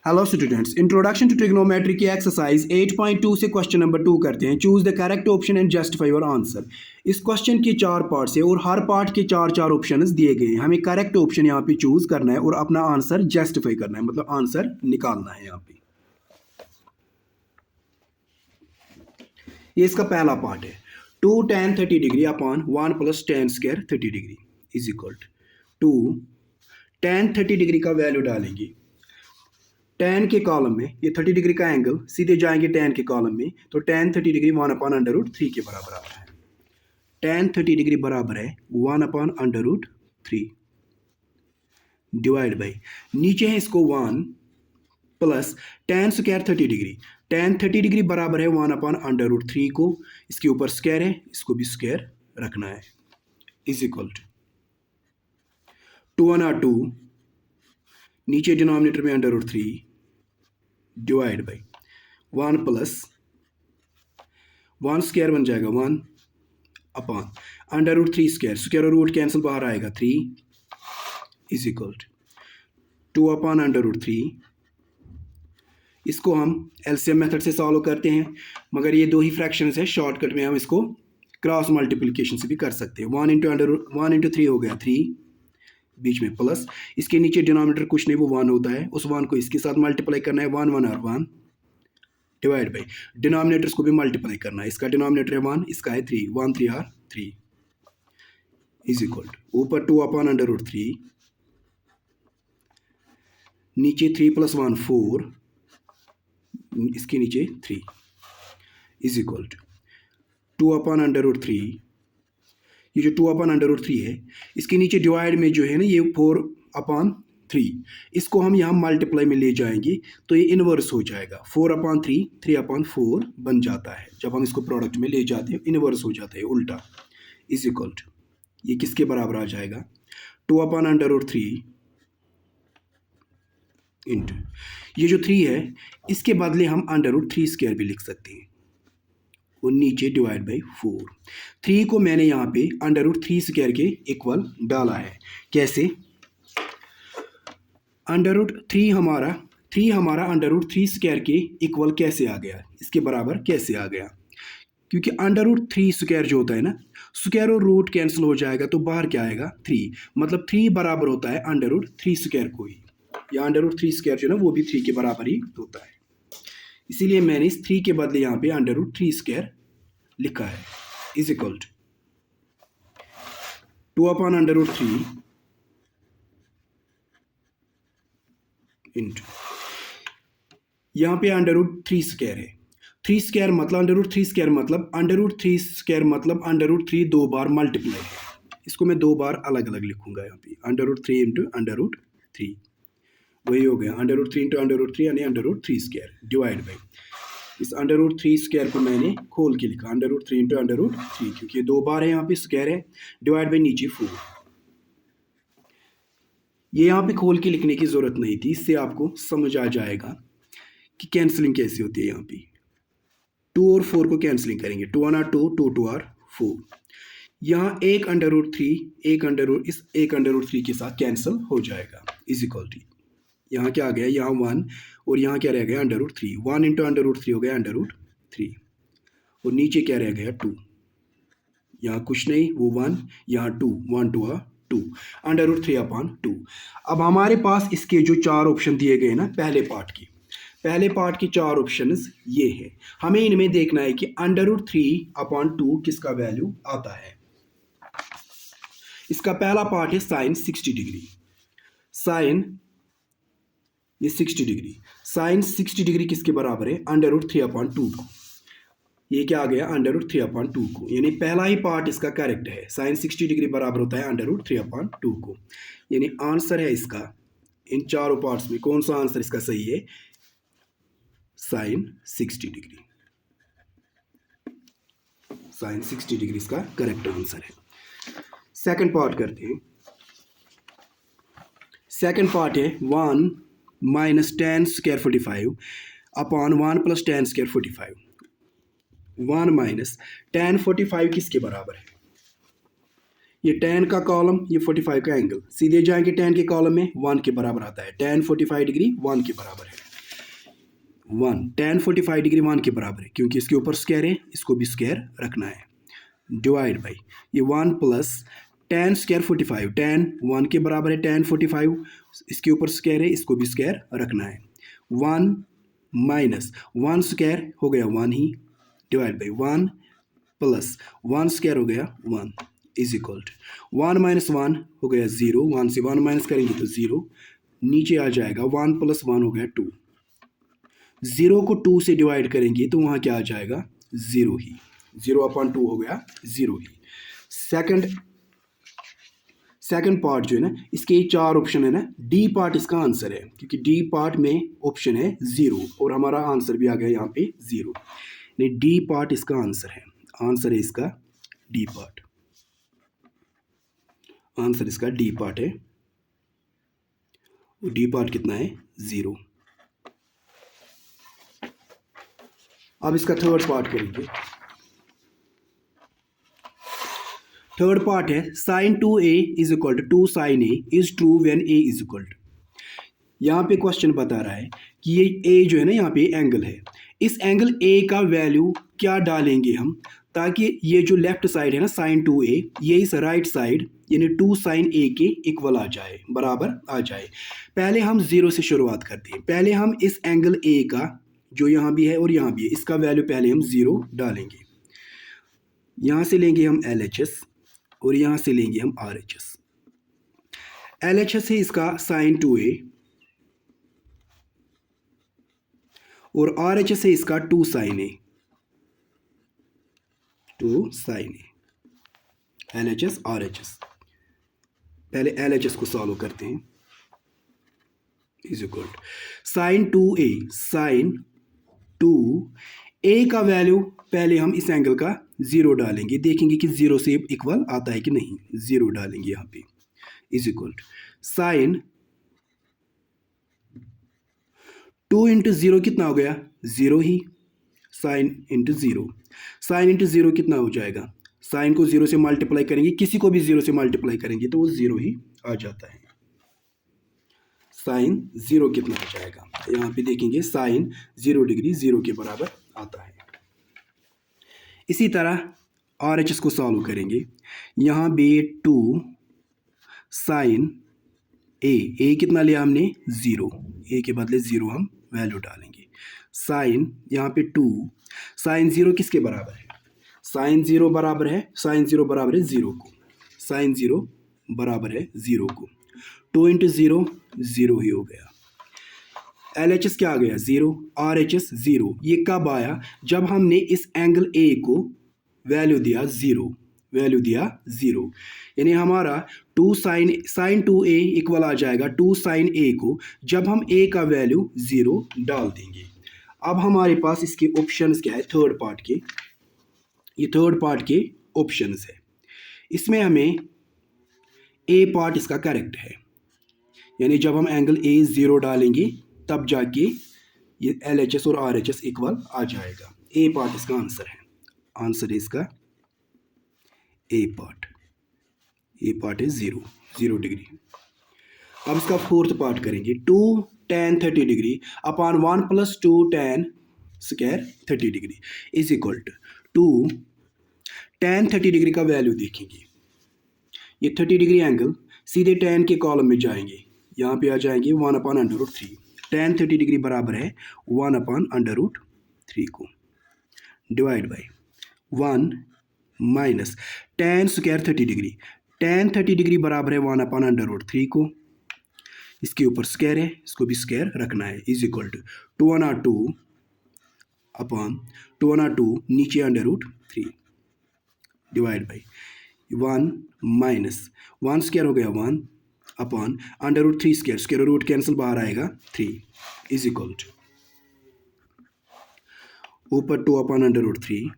Hello students, introduction to trigonometry की exercise 8.2 से question number 2 करते हैं। Choose the correct option and justify your answer. इस question के 4 पार्ट्स है और हर पार्ट के 4 ऑप्शंस दिए गए हैं। हमें करेक्ट ऑप्शन यहाँ पे चूज करना है और अपना आंसर जस्टिफाई करना है, मतलब आंसर निकालना है। यहाँ पे ये इसका पहला पार्ट है। 2 tan 30 degree upon 1 plus tan square 30 degree is equal to tan 30 degree का वैल्यू डालेंगे tan के कॉलम में। ये 30 डिग्री का एंगल सीधे जाएंगे tan के कॉलम में, तो tan 30 डिग्री 1/√3 के बराबर आता है। tan 30 डिग्री बराबर है 1/√3 डिवाइड बाई, नीचे है इसको 1 plus tan square 30 degree. tan 30 degree बराबर है 1/√3 को, इसके ऊपर स्क्वायर है, इसको भी स्क्वायर रखना है, इज इक्वल टू 2 नीचे डिनोमिनेटर में √3 डिवाइड बाई 1 प्लस 1 स्क्वायर बन जाएगा 1 अपॉन √3 स्क्वायर, स्क्वायर और रूट कैंसिल बाहर आएगा 3 इज इक्वल टू 2/√3। इसको हम एलसीएम मेथड से सॉल्व करते हैं, मगर ये दो ही फ्रैक्शंस है, शॉर्टकट में हम इसको क्रॉस मल्टीप्लिकेशन से भी कर सकते हैं। 1 इंटू 3 हो गया 3, बीच में प्लस, इसके नीचे डिनोमिनेटर कुछ नहीं, वो 1 होता है, उस 1 को इसके साथ मल्टीप्लाई करना है, 1 1 और 1 डिवाइड बाई डिनोमिनेटर्स को भी मल्टीप्लाई करना है। इसका डिनोमिनेटर है 1, इसका है 3, 1 3 आर 3 इज इक्वल टू ऊपर 2/√3, नीचे 3 + 1 4, इसके नीचे 3 इज इक्वल टू 2/√3। ये जो 2/√3 है, इसके नीचे डिवाइड में जो है ना ये 4/3, इसको हम यहाँ मल्टीप्लाई में ले जाएंगे तो ये इन्वर्स हो जाएगा। 4/3 3/4 बन जाता है, जब हम इसको प्रोडक्ट में ले जाते हैं इन्वर्स हो जाता है उल्टा, इज इक्वल टू ये किसके बराबर आ जाएगा 2/√3 इंटू ये जो 3 है, इसके बदले हम √3 स्क्वायर भी लिख सकते हैं और नीचे डिवाइड बाई 4। 3 को मैंने यहाँ पे √3 स्क्वायर के इक्वल डाला है। कैसे? √3 हमारा √3 स्क्वायर के इक्वल कैसे आ गया, इसके बराबर कैसे आ गया? क्योंकि √3 स्क्वायर जो होता है ना, स्क्वायर और रूट कैंसिल हो जाएगा तो बाहर क्या आएगा 3, मतलब 3 बराबर होता है √3 स्क्वायर को ही, या √3 स्क्वायर जो ना वो भी 3 के बराबर ही होता है। इसीलिए मैंने इस 3 के बदले यहाँ पे √3 स्क्वायर लिखा है, इज इक्वल टू 2/√3 इंटू यहाँ पे √3 स्क्वायर है। 3 स्क्वायर मतलब √3 स्क्वायर मतलब √3 स्क्वायर मतलब √3 2 बार मल्टीप्लाई है। इसको मैं 2 बार अलग अलग लिखूंगा यहाँ पे, √3 इंटू √3 वही हो गया √3 इंटू √3 यानी √3 स्क्वायर डिवाइड बाई इस √3 स्क्वायर को मैंने खोल के लिखा √3 इंटू √3, क्योंकि 2 बार है यहाँ पे स्क्वायर है, डिवाइड बाई नीचे 4। ये यहाँ पे खोल के लिखने की जरूरत नहीं थी, इससे आपको समझ आ जाएगा कि कैंसलिंग कैसे होती है। यहाँ पे 2 और 4 को कैंसलिंग करेंगे, 2 1 2 2 2 4। यहाँ एक √3 के साथ कैंसिल हो जाएगा, इज इक्वल टू यहाँ क्या आ गया, यहाँ 1 और यहाँ क्या रह गया √3, 1 इंटू √3 हो गया √3 और नीचे क्या रह गया 2, यहाँ कुछ नहीं वो 1, यहाँ 2, 1 2 2 √3/2। अब हमारे पास इसके जो 4 ऑप्शन दिए गए ना पहले पार्ट की 4 ऑप्शंस ये है। हमें इनमें देखना है कि √3/2 किसका वैल्यू आता है। इसका पहला पार्ट है साइन 60 डिग्री, ये 60 डिग्री, साइन 60 डिग्री किसके बराबर है √3/2 को। ये क्या आ गया √3/2 को, यानी पहला ही पार्ट इसका करेक्ट है। साइन 60 डिग्री बराबर होता है √3/2 को, यानी आंसर है इसका इन 4 पार्ट्स में कौन सा आंसर इसका सही है, साइन 60 डिग्री। साइन 60 डिग्री इसका करेक्ट आंसर है। सेकंड पार्ट करते हैं। सेकंड पार्ट है 1 minus tan square 45 upon 1 plus tan square 45। 1 minus tan 45 किसके बराबर है, ये tan का कॉलम, ये 45 का एंगल, सीधे जाएंगे tan के कॉलम में 1 के बराबर आता है, tan 45 डिग्री 1 के बराबर है। 1 tan 45 डिग्री 1 के बराबर है, क्योंकि इसके ऊपर स्क्वायर है, इसको भी स्क्वायर रखना है, डिवाइड बाई ये 1 प्लस tan स्क्वायर 45, tan 1 के बराबर है, tan 45 इसके ऊपर स्क्वायर है, इसको भी स्क्वायर रखना है, 1 माइनस 1 स्क्वायर हो गया 1 ही, डिवाइड बाई 1 प्लस 1 स्क्वायर हो गया 1 इज इक्वल टू 1 माइनस 1 हो गया 0, 1 से 1 माइनस करेंगे तो 0, नीचे आ जाएगा 1 प्लस 1 हो गया 2, 0 को 2 से डिवाइड करेंगे तो वहाँ क्या आ जाएगा 0 ही, 0/2 हो गया 0 ही। सेकंड पार्ट जो है ना, इसके 4 ऑप्शन है ना, डी पार्ट इसका आंसर है, क्योंकि डी पार्ट में ऑप्शन है 0 और हमारा आंसर भी आ गया यहाँ पे 0, नहीं डी पार्ट इसका आंसर है, आंसर है इसका डी पार्ट, आंसर इसका डी पार्ट है, डी पार्ट कितना है 0। अब इसका थर्ड पार्ट करेंगे। थर्ड पार्ट है sin 2a is equal to 2 sin a is true when a is equal to, यहाँ पे क्वेश्चन बता रहा है कि ये a जो है ना यहाँ पे एंगल है, इस एंगल a का वैल्यू क्या डालेंगे हम, ताकि ये जो लेफ्ट साइड है ना sin 2a, ये इस राइट साइड यानी 2 sin a के इक्वल आ जाए, बराबर आ जाए। पहले हम 0 से शुरुआत करते हैं, पहले हम इस एंगल a का जो यहाँ भी है और यहाँ भी है, इसका वैल्यू पहले हम 0 डालेंगे, यहाँ से लेंगे हम LHS और यहाँ से लेंगे हम RHS। LHS है इसका sin 2a और RHS है इसका 2 sin a, 2 sin a, LHS RHS। पहले LHS को सॉल्व करते हैं, is equal to sin 2a, sin 2a का वैल्यू पहले हम इस एंगल का 0 डालेंगे, देखेंगे कि 0 से इक्वल आता है कि नहीं, 0 डालेंगे यहाँ पे, is equal to sine 2 into 0 कितना हो गया 0 ही, साइन इंटू 0, साइन इंटू 0 कितना हो जाएगा, साइन को 0 से मल्टीप्लाई करेंगे, किसी को भी 0 से मल्टीप्लाई करेंगे तो वो 0 ही आ जाता है, साइन 0 कितना आ जाएगा, यहाँ पे देखेंगे साइन 0 डिग्री 0 के बराबर आता है। इसी तरह RHS को सॉल्व करेंगे, यहाँ भी 2 साइन a कितना लिया हमने 0, a के बदले 0 हम वैल्यू डालेंगे, साइन यहाँ पे 2 साइन 0 किसके बराबर है, साइन 0 बराबर है, साइन 0 बराबर है 0 को, साइन 0 बराबर है 0 को, 2 इंटू 0 0 ही हो गया, LHS क्या आ गया 0, RHS 0, ये कब आया, जब हमने इस एंगल A को वैल्यू दिया 0, वैल्यू दिया 0, यानी हमारा 2 साइन 2a इक्वल आ जाएगा 2 साइन a को, जब हम a का वैल्यू 0 डाल देंगे। अब हमारे पास इसके ऑप्शंस क्या है, थर्ड पार्ट के, ये थर्ड पार्ट के ऑप्शंस है, इसमें हमें a पार्ट इसका करेक्ट है, यानी जब हम एंगल a 0 डालेंगे तब जाके ये LHS और RHS इक्वल आ जाएगा, a पार्ट इसका आंसर है, आंसर है इसका a पार्ट है 0 डिग्री। अब इसका फोर्थ पार्ट करेंगे, 2 tan 30 degree upon 1 plus 2 tan square 30 degree is equal to 2 tan 30 degree का वैल्यू देखेंगे, ये 30 डिग्री एंगल सीधे tan के कॉलम में जाएंगे, यहाँ पे आ जाएंगे 1/√3, tan 30 डिग्री बराबर है 1/√3 को, divide by 1 minus tan square 30 degree, tan 30 degree बराबर है 1/√3 को, इसके ऊपर स्क्वायर है, इसको भी स्क्वायर रखना है, इज इक्वल टू 2/2 नीचे √3 डिवाइड बाई 1 माइनस 1 स्क्वायर हो गया 1 upon √3 square, square root cancel बाहर आएगा 3 इज इक्वल टू ऊपर 2/√3,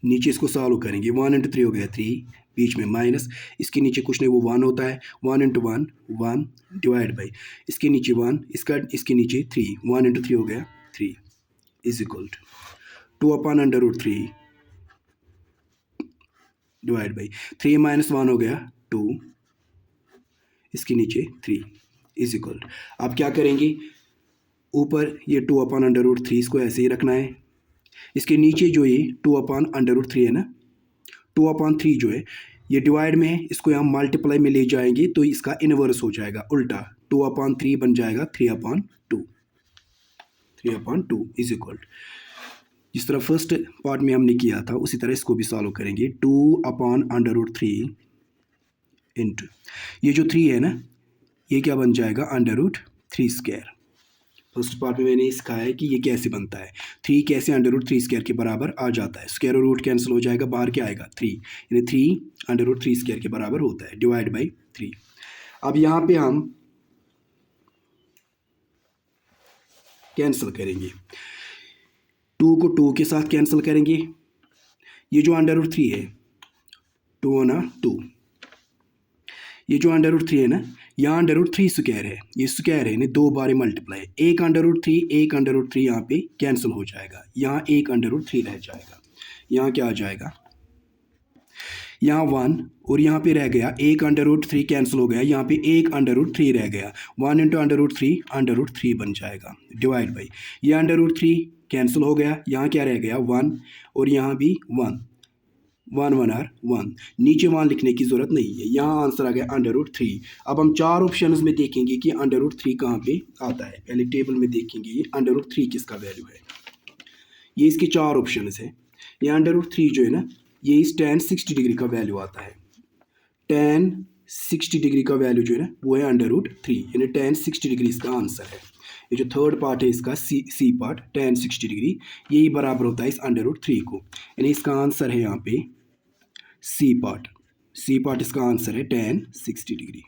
नीचे इसको सॉल्व करेंगे, 1 इंटू 3 हो गया 3, बीच में माइनस, इसके नीचे कुछ नहीं वो 1 होता है, 1 इंटू 1 1 डिवाइड बाई इसके नीचे 1, इसके नीचे 3, 1 इंटू 3 हो गया 3 is equal to 2/√3 divide by 3 minus 1 हो गया 2, इसके नीचे 3 इज इक्वल टू, आप क्या करेंगे ऊपर ये 2/√3 इसको ऐसे ही रखना है। इसके नीचे जो ये 2/√3 है ना, 2/3 जो है ये डिवाइड में है, इसको हम मल्टीप्लाई में ले जाएंगे तो इसका इन्वर्स हो जाएगा, उल्टा 2/3 बन जाएगा 3/2। 3/2 इज इक्वल, जिस तरह फर्स्ट पार्ट में हमने किया था उसी तरह इसको भी सॉल्व करेंगे। 2/√3 इंटू ये जो 3 है ना, ये क्या बन जाएगा √3²। फर्स्ट पार्ट में मैंने सिखाया है कि ये कैसे बनता है, 3 कैसे √3² के बराबर आ जाता है। स्क्वायर और रूट कैंसिल हो जाएगा, बाहर क्या आएगा 3, यानी 3 √3² के बराबर होता है, डिवाइड बाई 3। अब यहाँ पे हम कैंसिल करेंगे, 2 को 2 के साथ कैंसिल करेंगे। ये जो √3 है 2×2, ये जो √3 है ना, यहाँ √3² है, ये स्क्वायर है, दो बार मल्टीप्लाई, एक √3 यहाँ पे कैंसिल हो जाएगा, यहाँ एक √3 रह जाएगा, यहाँ क्या आ जाएगा, यहाँ 1 और यहाँ पे रह गया एक √3 कैंसिल हो गया, यहाँ पे एक √3 रह गया, 1 × √3 बन जाएगा, डिवाइड बाई ये √3 कैंसिल हो गया, यहाँ क्या रह गया 1 और यहाँ भी 1, 1 नीचे 1 लिखने की ज़रूरत नहीं है, यहाँ आंसर आ गया √3। अब हम 4 ऑप्शंस में देखेंगे कि √3 कहाँ पे आता है। पहले टेबल में देखेंगे ये √3 किसका वैल्यू है। ये इसके 4 ऑप्शंस है। ये √3 जो है ना, ये इस tan 60 डिग्री का वैल्यू आता है। tan 60 डिग्री का वैल्यू जो है ना वो है √3, यानी tan 60 डिग्री इसका आंसर है। ये जो थर्ड पार्ट है इसका सी पार्ट tan 60 डिग्री, यही बराबर होता है इस √3 को, यानी इसका आंसर है यहाँ पे सी पार्ट इसका आंसर है tan 60 डिग्री।